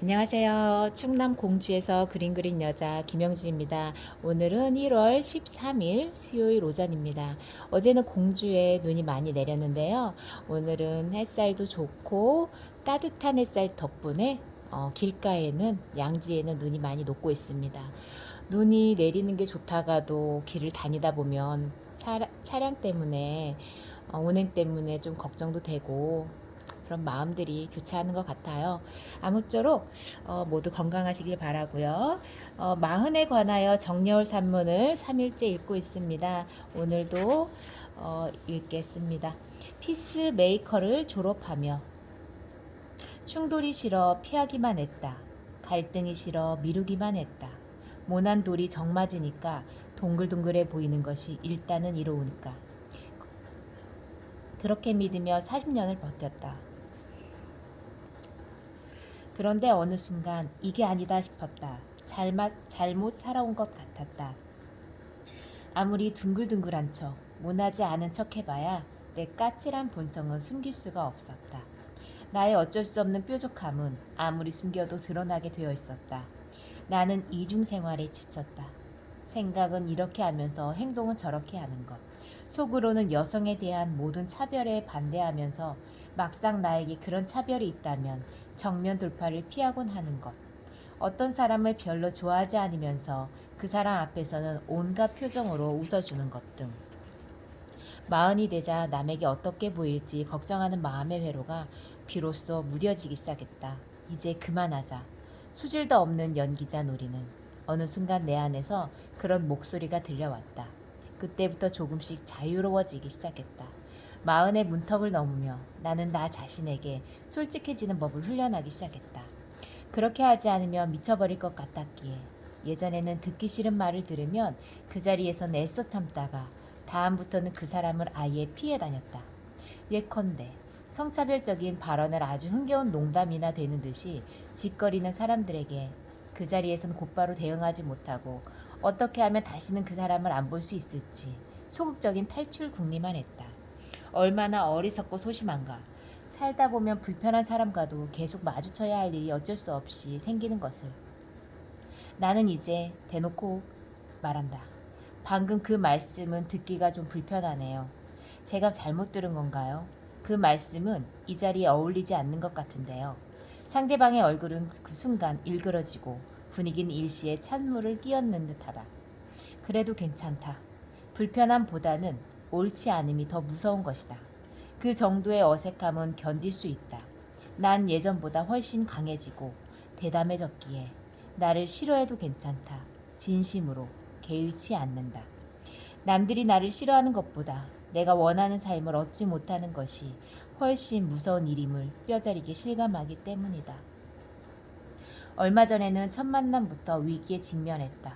안녕하세요. 충남 공주에서 그림 그린 여자 김영주입니다. 오늘은 1월 13일 수요일 오전입니다. 어제는 공주에 눈이 많이 내렸는데요. 오늘은 햇살도 좋고 따뜻한 햇살 덕분에 길가에는 양지에는 눈이 많이 녹고 있습니다. 눈이 내리는 게 좋다가도 길을 다니다 보면 차량 때문에 운행 때문에 좀 걱정도 되고 그런 마음들이 교차하는 것 같아요. 아무쪼록 모두 건강하시길 바라고요. 마흔에 관하여 정려울 산문을 3일째 읽고 있습니다. 오늘도 읽겠습니다. 피스메이커를 졸업하며 충돌이 싫어 피하기만 했다. 갈등이 싫어 미루기만 했다. 모난 돌이 정맞으니까 동글동글해 보이는 것이 일단은 이로우니까. 그렇게 믿으며 40년을 버텼다. 그런데 어느 순간 이게 아니다 싶었다. 잘못 살아온 것 같았다. 아무리 둥글둥글한 척, 모나지 않은 척 해봐야 내 까칠한 본성은 숨길 수가 없었다. 나의 어쩔 수 없는 뾰족함은 아무리 숨겨도 드러나게 되어 있었다. 나는 이중 생활에 지쳤다. 생각은 이렇게 하면서 행동은 저렇게 하는 것. 속으로는 여성에 대한 모든 차별에 반대하면서 막상 나에게 그런 차별이 있다면 정면 돌파를 피하곤 하는 것. 어떤 사람을 별로 좋아하지 않으면서 그 사람 앞에서는 온갖 표정으로 웃어주는 것 등. 마흔이 되자 남에게 어떻게 보일지 걱정하는 마음의 회로가 비로소 무뎌지기 시작했다. 이제 그만하자. 수질도 없는 연기자 놀이는. 어느 순간 내 안에서 그런 목소리가 들려왔다. 그때부터 조금씩 자유로워지기 시작했다. 마흔의 문턱을 넘으며 나는 나 자신에게 솔직해지는 법을 훈련하기 시작했다. 그렇게 하지 않으면 미쳐버릴 것 같았기에 예전에는 듣기 싫은 말을 들으면 그 자리에서 애써 참다가 다음부터는 그 사람을 아예 피해 다녔다. 예컨대 성차별적인 발언을 아주 흥겨운 농담이나 되는 듯이 짓거리는 사람들에게 그 자리에선 곧바로 대응하지 못하고 어떻게 하면 다시는 그 사람을 안 볼 수 있을지 소극적인 탈출 궁리만 했다. 얼마나 어리석고 소심한가. 살다 보면 불편한 사람과도 계속 마주쳐야 할 일이 어쩔 수 없이 생기는 것을. 나는 이제 대놓고 말한다. 방금 그 말씀은 듣기가 좀 불편하네요. 제가 잘못 들은 건가요? 그 말씀은 이 자리에 어울리지 않는 것 같은데요. 상대방의 얼굴은 그 순간 일그러지고 분위기는 일시에 찬물을 끼얹는 듯하다. 그래도 괜찮다. 불편함보다는 옳지 않음이 더 무서운 것이다. 그 정도의 어색함은 견딜 수 있다. 난 예전보다 훨씬 강해지고 대담해졌기에 나를 싫어해도 괜찮다. 진심으로 개의치 않는다. 남들이 나를 싫어하는 것보다 내가 원하는 삶을 얻지 못하는 것이 훨씬 무서운 일임을 뼈저리게 실감하기 때문이다. 얼마 전에는 첫 만남부터 위기에 직면했다.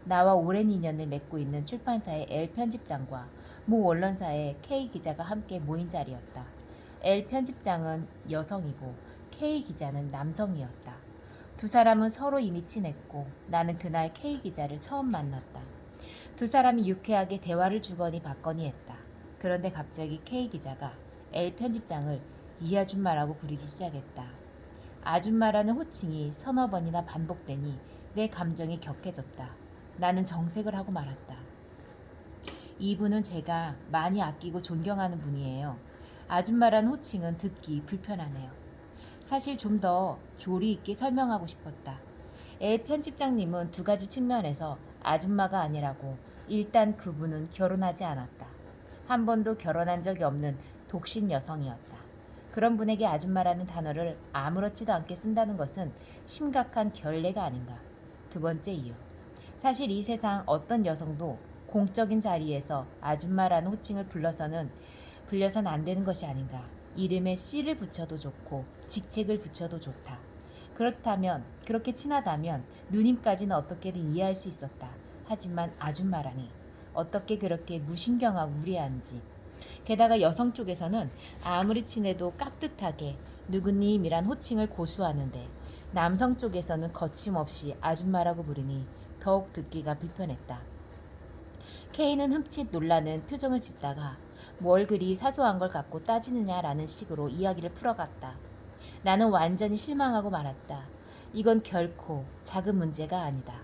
나와 오랜 인연을 맺고 있는 출판사의 L 편집장과 모 언론사의 K 기자가 함께 모인 자리였다. L 편집장은 여성이고 K 기자는 남성이었다. 두 사람은 서로 이미 친했고 나는 그날 K 기자를 처음 만났다. 두 사람이 유쾌하게 대화를 주거니 받거니 했다. 그런데 갑자기 K 기자가 L 편집장을 이 아줌마라고 부르기 시작했다. 아줌마라는 호칭이 서너 번이나 반복되니 내 감정이 격해졌다. 나는 정색을 하고 말았다. 이분은 제가 많이 아끼고 존경하는 분이에요. 아줌마라는 호칭은 듣기 불편하네요. 사실 좀 더 조리 있게 설명하고 싶었다. L 편집장님은 두 가지 측면에서 아줌마가 아니라고 일단 그분은 결혼하지 않았다. 한 번도 결혼한 적이 없는 독신 여성이었다. 그런 분에게 아줌마라는 단어를 아무렇지도 않게 쓴다는 것은 심각한 결례가 아닌가. 두 번째 이유. 사실 이 세상 어떤 여성도 공적인 자리에서 아줌마라는 호칭을 불려선 안 되는 것이 아닌가. 이름에 씨를 붙여도 좋고 직책을 붙여도 좋다. 그렇다면 그렇게 친하다면 누님까지는 어떻게든 이해할 수 있었다. 하지만 아줌마라니 어떻게 그렇게 무신경하고 무례한지. 게다가 여성 쪽에서는 아무리 친해도 깍듯하게 누구님이란 호칭을 고수하는데 남성 쪽에서는 거침없이 아줌마라고 부르니 더욱 듣기가 불편했다. K는 흠칫 놀라는 표정을 짓다가 뭘 그리 사소한 걸 갖고 따지느냐라는 식으로 이야기를 풀어갔다. 나는 완전히 실망하고 말았다. 이건 결코 작은 문제가 아니다.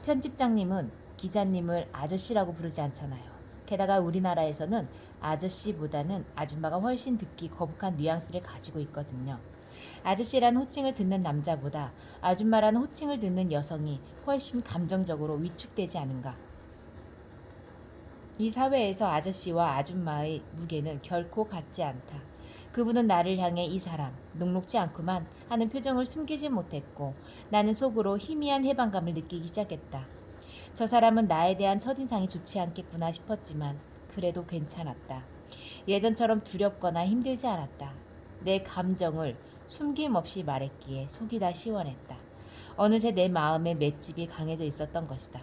편집장님은 기자님을 아저씨라고 부르지 않잖아요. 게다가 우리나라에서는 아저씨보다는 아줌마가 훨씬 듣기 거북한 뉘앙스를 가지고 있거든요. 아저씨란 호칭을 듣는 남자보다 아줌마란 호칭을 듣는 여성이 훨씬 감정적으로 위축되지 않은가. 이 사회에서 아저씨와 아줌마의 무게는 결코 같지 않다. 그분은 나를 향해 이 사람, 녹록지 않구만 하는 표정을 숨기지 못했고 나는 속으로 희미한 해방감을 느끼기 시작했다. 저 사람은 나에 대한 첫인상이 좋지 않겠구나 싶었지만 그래도 괜찮았다. 예전처럼 두렵거나 힘들지 않았다. 내 감정을 숨김없이 말했기에 속이 다 시원했다. 어느새 내 마음에 맷집이 강해져 있었던 것이다.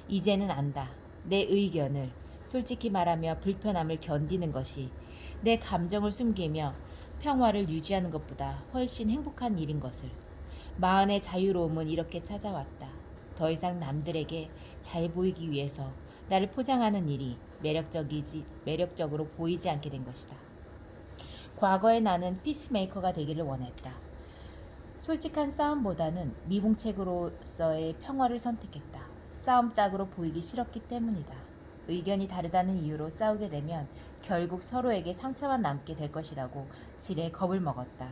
이제는 안다. 내 의견을 솔직히 말하며 불편함을 견디는 것이 내 감정을 숨기며 평화를 유지하는 것보다 훨씬 행복한 일인 것을. 마음의 자유로움은 이렇게 찾아왔다. 더 이상 남들에게 잘 보이기 위해서 나를 포장하는 일이 매력적으로 보이지 않게 된 것이다. 과거에 나는 피스메이커가 되기를 원했다. 솔직한 싸움보다는 미봉책으로서의 평화를 선택했다. 싸움 딱으로 보이기 싫었기 때문이다. 의견이 다르다는 이유로 싸우게 되면 결국 서로에게 상처만 남게 될 것이라고 지레 겁을 먹었다.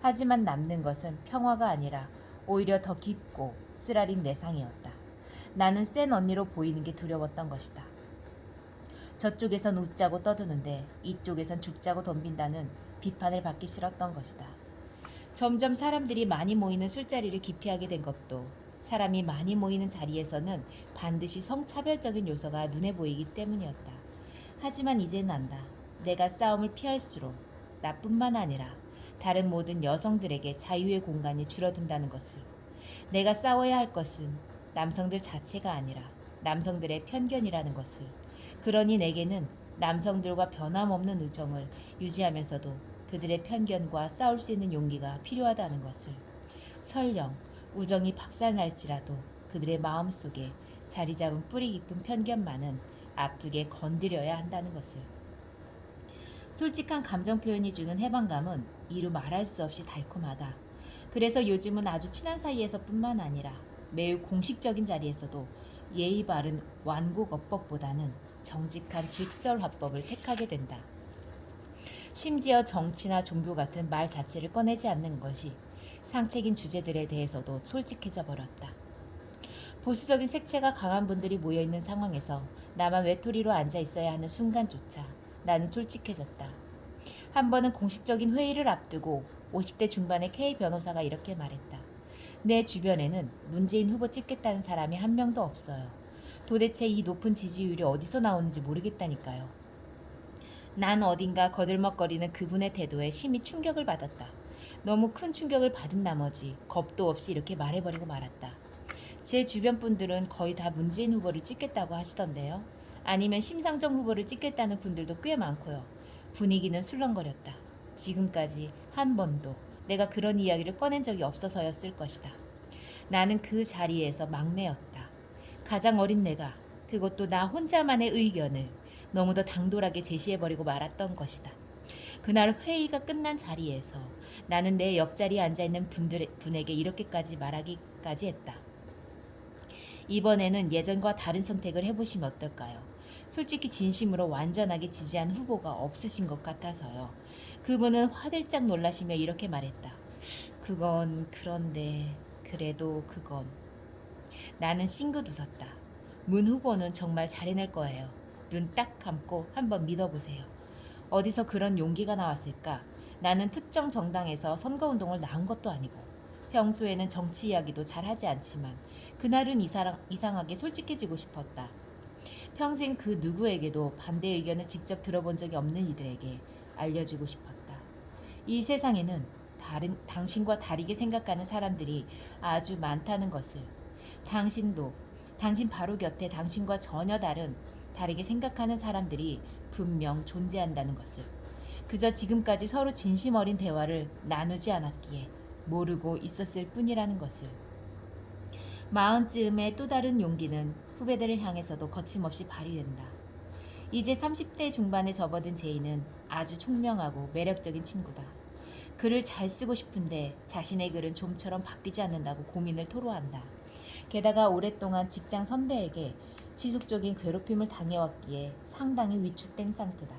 하지만 남는 것은 평화가 아니라 오히려 더 깊고 쓰라린 내상이었다. 나는 센 언니로 보이는 게 두려웠던 것이다. 저쪽에선 웃자고 떠드는데 이쪽에선 죽자고 덤빈다는 비판을 받기 싫었던 것이다. 점점 사람들이 많이 모이는 술자리를 기피하게 된 것도 사람이 많이 모이는 자리에서는 반드시 성차별적인 요소가 눈에 보이기 때문이었다. 하지만 이제는 안다. 내가 싸움을 피할수록 나뿐만 아니라 다른 모든 여성들에게 자유의 공간이 줄어든다는 것을. 내가 싸워야 할 것은 남성들 자체가 아니라 남성들의 편견이라는 것을. 그러니 내게는 남성들과 변함없는 우정을 유지하면서도 그들의 편견과 싸울 수 있는 용기가 필요하다는 것을. 설령 우정이 박살날지라도 그들의 마음속에 자리 잡은 뿌리 깊은 편견만은 아프게 건드려야 한다는 것을. 솔직한 감정 표현이 주는 해방감은 이루 말할 수 없이 달콤하다. 그래서 요즘은 아주 친한 사이에서뿐만 아니라 매우 공식적인 자리에서도 예의 바른 완곡어법보다는 정직한 직설화법을 택하게 된다. 심지어 정치나 종교 같은 말 자체를 꺼내지 않는 것이 상책인 주제들에 대해서도 솔직해져 버렸다. 보수적인 색채가 강한 분들이 모여있는 상황에서 나만 외톨이로 앉아 있어야 하는 순간조차 나는 솔직해졌다. 한 번은 공식적인 회의를 앞두고 50대 중반의 K 변호사가 이렇게 말했다. 내 주변에는 문재인 후보 찍겠다는 사람이 한 명도 없어요. 도대체 이 높은 지지율이 어디서 나오는지 모르겠다니까요. 난 어딘가 거들먹거리는 그분의 태도에 심히 충격을 받았다. 너무 큰 충격을 받은 나머지 겁도 없이 이렇게 말해버리고 말았다. 제 주변 분들은 거의 다 문재인 후보를 찍겠다고 하시던데요. 아니면 심상정 후보를 찍겠다는 분들도 꽤 많고요. 분위기는 술렁거렸다. 지금까지 한 번도 내가 그런 이야기를 꺼낸 적이 없어서였을 것이다. 나는 그 자리에서 막내였다. 가장 어린 내가, 그것도 나 혼자만의 의견을 너무도 당돌하게 제시해버리고 말았던 것이다. 그날 회의가 끝난 자리에서 나는 내 옆자리에 앉아있는 분에게 이렇게까지 말하기까지 했다. 이번에는 예전과 다른 선택을 해보시면 어떨까요? 솔직히 진심으로 완전하게 지지한 후보가 없으신 것 같아서요. 그분은 화들짝 놀라시며 이렇게 말했다. 그건 그런데 그래도 그건. 나는 싱긋 웃었다. 문 후보는 정말 잘해낼 거예요. 눈 딱 감고 한번 믿어보세요. 어디서 그런 용기가 나왔을까? 나는 특정 정당에서 선거운동을 나온 것도 아니고 평소에는 정치 이야기도 잘 하지 않지만 그날은 이상하게 솔직해지고 싶었다. 평생 그 누구에게도 반대 의견을 직접 들어본 적이 없는 이들에게 알려주고 싶었다. 이 세상에는 당신과 다르게 생각하는 사람들이 아주 많다는 것을. 당신도 당신 바로 곁에 당신과 전혀 다르게 생각하는 사람들이 분명 존재한다는 것을. 그저 지금까지 서로 진심 어린 대화를 나누지 않았기에 모르고 있었을 뿐이라는 것을. 마흔쯤의 또 다른 용기는 후배들을 향해서도 거침없이 발휘된다. 이제 30대 중반에 접어든 제이는 아주 총명하고 매력적인 친구다. 글을 잘 쓰고 싶은데 자신의 글은 좀처럼 바뀌지 않는다고 고민을 토로한다. 게다가 오랫동안 직장 선배에게 지속적인 괴롭힘을 당해왔기에 상당히 위축된 상태다.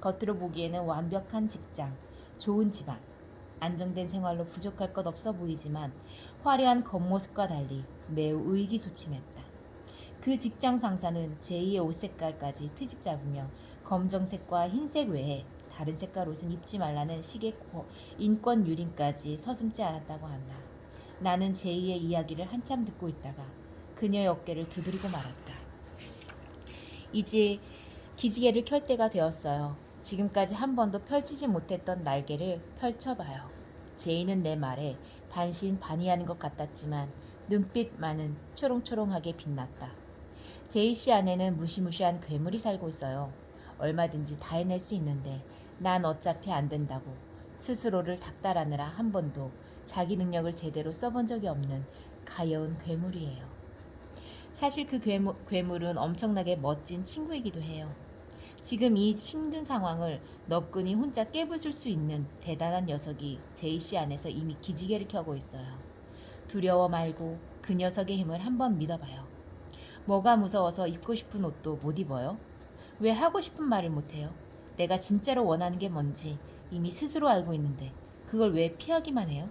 겉으로 보기에는 완벽한 직장, 좋은 집안, 안정된 생활로 부족할 것 없어 보이지만 화려한 겉모습과 달리 매우 의기소침했다. 그 직장 상사는 제2의 옷 색깔까지 트집 잡으며 검정색과 흰색 외에 다른 색깔 옷은 입지 말라는 식의 인권 유린까지 서슴지 않았다고 한다. 나는 제2의 이야기를 한참 듣고 있다가 그녀의 어깨를 두드리고 말았다. 이제 기지개를 켤 때가 되었어요. 지금까지 한 번도 펼치지 못했던 날개를 펼쳐봐요. 제이는 내 말에 반신반의하는 것 같았지만 눈빛만은 초롱초롱하게 빛났다. 제이 씨 안에는 무시무시한 괴물이 살고 있어요. 얼마든지 다 해낼 수 있는데 난 어차피 안 된다고 스스로를 닥달하느라 한 번도 자기 능력을 제대로 써본 적이 없는 가여운 괴물이에요. 사실 그 괴물은 엄청나게 멋진 친구이기도 해요. 지금 이 힘든 상황을 너끈히 혼자 깨부술 수 있는 대단한 녀석이 제이 씨 안에서 이미 기지개를 켜고 있어요. 두려워 말고 그 녀석의 힘을 한번 믿어봐요. 뭐가 무서워서 입고 싶은 옷도 못 입어요? 왜 하고 싶은 말을 못해요? 내가 진짜로 원하는 게 뭔지 이미 스스로 알고 있는데 그걸 왜 피하기만 해요?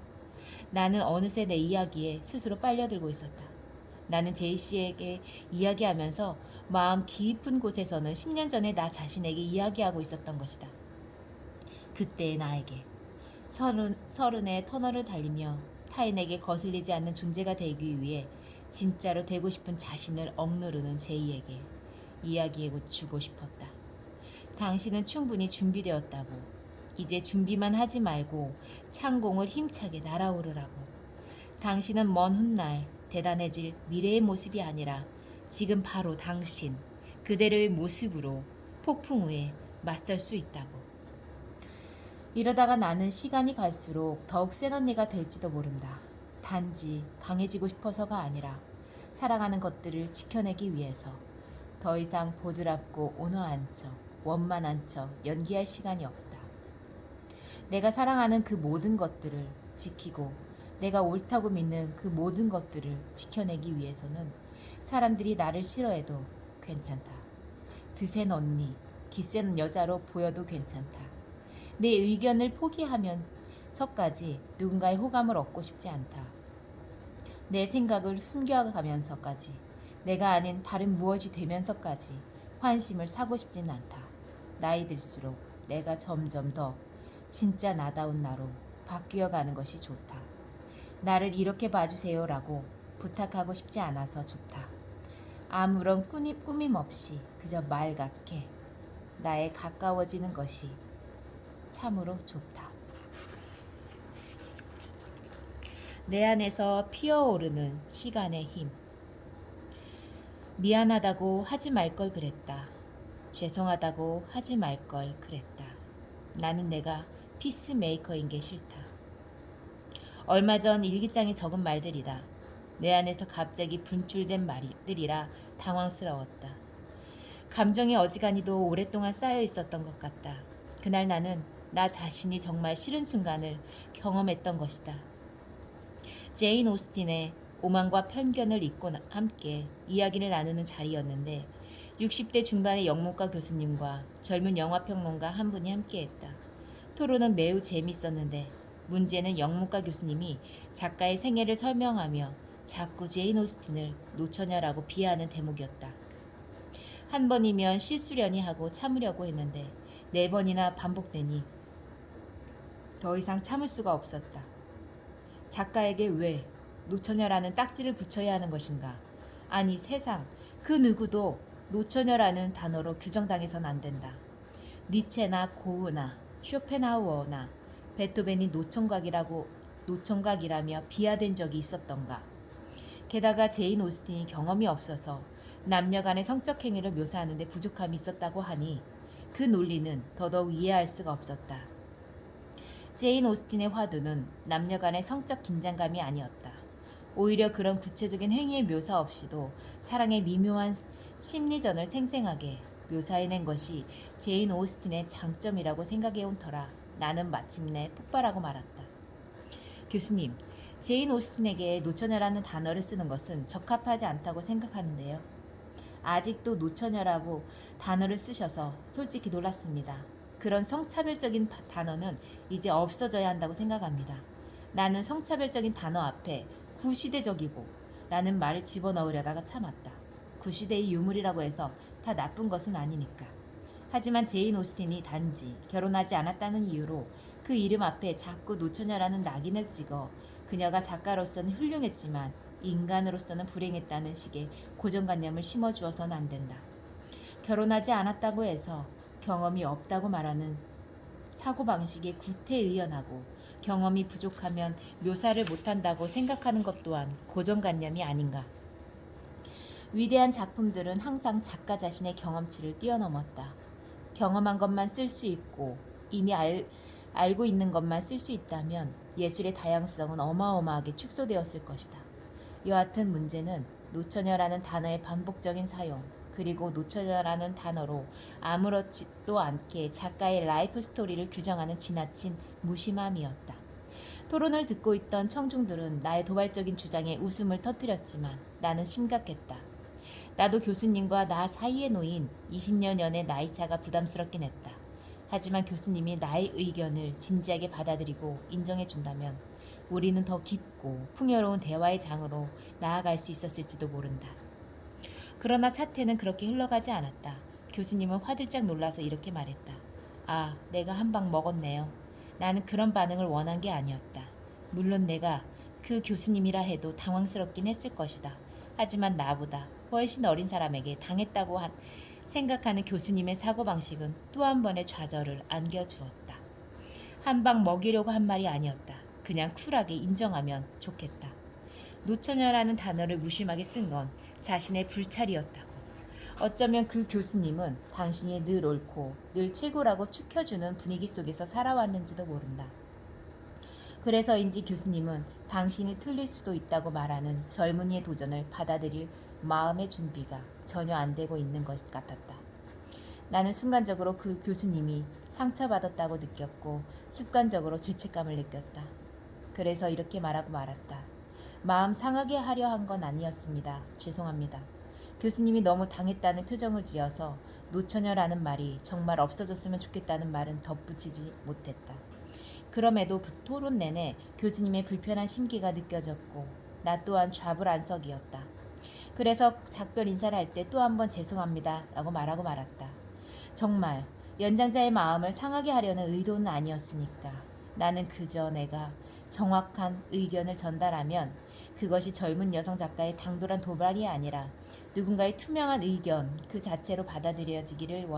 나는 어느새 내 이야기에 스스로 빨려들고 있었다. 나는 제이 씨에게 이야기하면서 마음 깊은 곳에서는 10년 전에 나 자신에게 이야기하고 있었던 것이다. 그때의 나에게 서른의 터널을 달리며 타인에게 거슬리지 않는 존재가 되기 위해 진짜로 되고 싶은 자신을 억누르는 제이에게 이야기해주고 싶었다. 당신은 충분히 준비되었다고. 이제 준비만 하지 말고 창공을 힘차게 날아오르라고. 당신은 먼 훗날 대단해질 미래의 모습이 아니라 지금 바로 당신 그대로의 모습으로 폭풍 우에 맞설 수 있다고. 이러다가 나는 시간이 갈수록 더욱 센 언니가 될지도 모른다. 단지 강해지고 싶어서가 아니라 사랑하는 것들을 지켜내기 위해서. 더 이상 보드랍고 온화한 척, 원만한 척 연기할 시간이 없다. 내가 사랑하는 그 모든 것들을 지키고 내가 옳다고 믿는 그 모든 것들을 지켜내기 위해서는 사람들이 나를 싫어해도 괜찮다. 드센 언니, 기센 여자로 보여도 괜찮다. 내 의견을 포기하면서까지 누군가의 호감을 얻고 싶지 않다. 내 생각을 숨겨가면서까지 내가 아닌 다른 무엇이 되면서까지 환심을 사고 싶진 않다. 나이 들수록 내가 점점 더 진짜 나다운 나로 바뀌어가는 것이 좋다. 나를 이렇게 봐주세요라고 부탁하고 싶지 않아서 좋다. 아무런 꾸밈 없이 그저 말같게 나에 가까워지는 것이 참으로 좋다. 내 안에서 피어오르는 시간의 힘. 미안하다고 하지 말 걸 그랬다. 죄송하다고 하지 말 걸 그랬다. 나는 내가 피스메이커인 게 싫다. 얼마 전 일기장에 적은 말들이다. 내 안에서 갑자기 분출된 말들이라 당황스러웠다. 감정의 어지간히도 오랫동안 쌓여 있었던 것 같다. 그날 나는 나 자신이 정말 싫은 순간을 경험했던 것이다. 제인 오스틴의 오만과 편견을 잊고 함께 이야기를 나누는 자리였는데 60대 중반의 영문과 교수님과 젊은 영화평론가 한 분이 함께했다. 토론은 매우 재미있었는데 문제는 영문과 교수님이 작가의 생애를 설명하며 자꾸 제인 오스틴을 노처녀라고 비하하는 대목이었다. 한 번이면 실수려니 하고 참으려고 했는데 4번이나 반복되니 더 이상 참을 수가 없었다. 작가에게 왜 노처녀라는 딱지를 붙여야 하는 것인가? 아니 세상 그 누구도 노처녀라는 단어로 규정당해선 안 된다. 니체나 고흐나 쇼펜하우어나 베토벤이 노총각이라며 비하된 적이 있었던가. 게다가 제인 오스틴이 경험이 없어서 남녀 간의 성적 행위를 묘사하는 데 부족함이 있었다고 하니 그 논리는 더더욱 이해할 수가 없었다. 제인 오스틴의 화두는 남녀 간의 성적 긴장감이 아니었다. 오히려 그런 구체적인 행위의 묘사 없이도 사랑의 미묘한 심리전을 생생하게 묘사해낸 것이 제인 오스틴의 장점이라고 생각해온 터라 나는 마침내 폭발하고 말았다. 교수님, 제인 오스틴에게 노처녀라는 단어를 쓰는 것은 적합하지 않다고 생각하는데요. 아직도 노처녀라고 단어를 쓰셔서 솔직히 놀랐습니다. 그런 성차별적인 단어는 이제 없어져야 한다고 생각합니다. 나는 성차별적인 단어 앞에 구시대적이고 라는 말을 집어넣으려다가 참았다. 구시대의 유물이라고 해서 다 나쁜 것은 아니니까. 하지만 제인 오스틴이 단지 결혼하지 않았다는 이유로 그 이름 앞에 자꾸 노처녀라는 낙인을 찍어 그녀가 작가로서는 훌륭했지만 인간으로서는 불행했다는 식의 고정관념을 심어주어서는 안 된다. 결혼하지 않았다고 해서 경험이 없다고 말하는 사고방식에 구태의연하고 경험이 부족하면 묘사를 못한다고 생각하는 것 또한 고정관념이 아닌가. 위대한 작품들은 항상 작가 자신의 경험치를 뛰어넘었다. 경험한 것만 쓸 수 있고 이미 알고 있는 것만 쓸 수 있다면 예술의 다양성은 어마어마하게 축소되었을 것이다. 여하튼 문제는 노처녀라는 단어의 반복적인 사용, 그리고 노처녀라는 단어로 아무렇지도 않게 작가의 라이프 스토리를 규정하는 지나친 무심함이었다. 토론을 듣고 있던 청중들은 나의 도발적인 주장에 웃음을 터뜨렸지만 나는 심각했다. 나도 교수님과 나 사이에 놓인 20여 년의 나이차가 부담스럽긴 했다. 하지만 교수님이 나의 의견을 진지하게 받아들이고 인정해준다면 우리는 더 깊고 풍요로운 대화의 장으로 나아갈 수 있었을지도 모른다. 그러나 사태는 그렇게 흘러가지 않았다. 교수님은 화들짝 놀라서 이렇게 말했다. 아, 내가 한 방 먹었네요. 나는 그런 반응을 원한 게 아니었다. 물론 내가 그 교수님이라 해도 당황스럽긴 했을 것이다. 하지만 나보다 훨씬 어린 사람에게 당했다고 생각하는 교수님의 사고방식은 또 한 번의 좌절을 안겨주었다. 한 방 먹이려고 한 말이 아니었다. 그냥 쿨하게 인정하면 좋겠다. 노처녀라는 단어를 무심하게 쓴 건 자신의 불찰이었다고. 어쩌면 그 교수님은 당신이 늘 옳고 늘 최고라고 축혀주는 분위기 속에서 살아왔는지도 모른다. 그래서인지 교수님은 당신이 틀릴 수도 있다고 말하는 젊은이의 도전을 받아들일 마음의 준비가 전혀 안 되고 있는 것 같았다. 나는 순간적으로 그 교수님이 상처받았다고 느꼈고 습관적으로 죄책감을 느꼈다. 그래서 이렇게 말하고 말았다. 마음 상하게 하려 한 건 아니었습니다. 죄송합니다. 교수님이 너무 당했다는 표정을 지어서 노처녀라는 말이 정말 없어졌으면 좋겠다는 말은 덧붙이지 못했다. 그럼에도 토론 내내 교수님의 불편한 심기가 느껴졌고 나 또한 좌불안석이었다. 그래서 작별 인사를 할 때 또 한 번 죄송합니다 라고 말하고 말았다. 정말 연장자의 마음을 상하게 하려는 의도는 아니었으니까. 나는 그저 내가 정확한 의견을 전달하면 그것이 젊은 여성 작가의 당돌한 도발이 아니라 누군가의 투명한 의견 그 자체로 받아들여지기를 원한다.